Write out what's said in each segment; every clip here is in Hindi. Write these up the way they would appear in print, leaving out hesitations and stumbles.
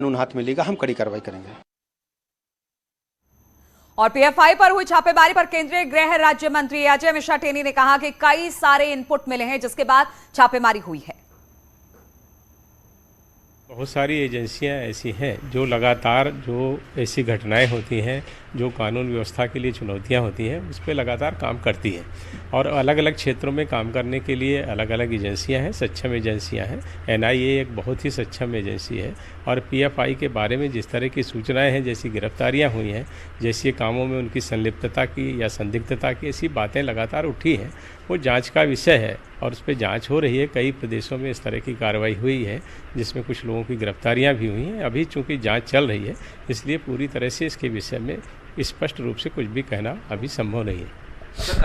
कानून हाथ में लेगा, हम कड़ी कार्रवाई करेंगे। और पीएफआई पर हुई छापेमारी पर केंद्रीय गृह राज्य मंत्री अजय मिश्रा टेनी ने कहा कि कई सारे इनपुट मिले हैं जिसके बाद छापेमारी हुई है। बहुत सारी एजेंसियां ऐसी हैं जो लगातार जो ऐसी घटनाएं होती हैं, जो कानून व्यवस्था के लिए चुनौतियां होती हैं, उस पर लगातार काम करती हैं और अलग अलग क्षेत्रों में काम करने के लिए अलग अलग एजेंसियां हैं, सक्षम एजेंसियां हैं। एनआईए एक बहुत ही सक्षम एजेंसी है और पीएफआई के बारे में जिस तरह की सूचनाएं हैं, जैसी गिरफ्तारियां हुई हैं, जैसे कामों में उनकी संलिप्तता की या संदिग्धता की ऐसी बातें लगातार उठी हैं, वो जांच का विषय है और उस पर जांच हो रही है। कई प्रदेशों में इस तरह की कार्रवाई हुई है जिसमें कुछ लोगों की गिरफ्तारियां भी हुई हैं। अभी चूंकि जांच चल रही है, इसलिए पूरी तरह से इसके विषय में स्पष्ट रूप से कुछ भी कहना अभी संभव नहीं है।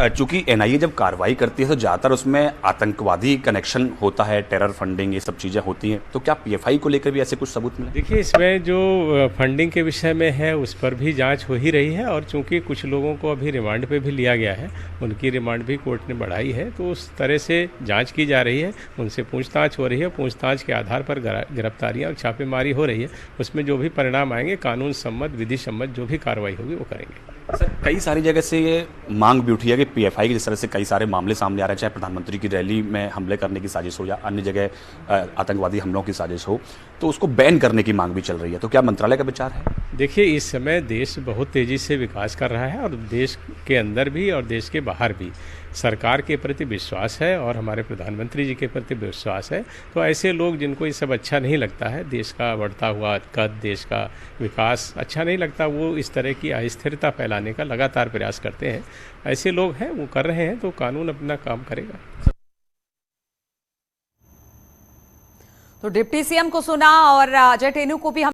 चूंकि एनआईए जब कार्रवाई करती है तो ज़्यादातर उसमें आतंकवादी कनेक्शन होता है, टेरर फंडिंग, ये सब चीज़ें होती हैं, तो क्या पीएफआई को लेकर भी ऐसे कुछ सबूत मिले? देखिए, इसमें जो फंडिंग के विषय में है उस पर भी जांच हो ही रही है और चूंकि कुछ लोगों को अभी रिमांड पे भी लिया गया है, उनकी रिमांड भी कोर्ट ने बढ़ाई है, तो उस तरह से जांच की जा रही है, उनसे पूछताछ हो रही है। पूछताछ के आधार पर गिरफ्तारियाँ और छापेमारी हो रही है। उसमें जो भी परिणाम आएंगे, कानून सम्मत, विधि सम्मत जो भी कार्रवाई होगी वो करेंगे। सर, कई सारी जगह से ये मांग भी उठी है कि पीएफआई की जिस तरह से कई सारे मामले सामने आ रहे हैं, चाहे प्रधानमंत्री की रैली में हमले करने की साजिश हो या अन्य जगह आतंकवादी हमलों की साजिश हो, तो उसको बैन करने की मांग भी चल रही है, तो क्या मंत्रालय का विचार है? देखिए, इस समय देश बहुत तेज़ी से विकास कर रहा है और देश के अंदर भी और देश के बाहर भी सरकार के प्रति विश्वास है और हमारे प्रधानमंत्री जी के प्रति विश्वास है। तो ऐसे लोग जिनको ये सब अच्छा नहीं लगता है, देश का बढ़ता हुआ कद, देश का विकास अच्छा नहीं लगता, वो इस तरह की अस्थिरता फैलाने का लगातार प्रयास करते हैं। ऐसे लोग हैं, वो कर रहे हैं, तो कानून अपना काम करेगा। तो डिप्टी सीएम को सुना और अजय टेनू को भी हम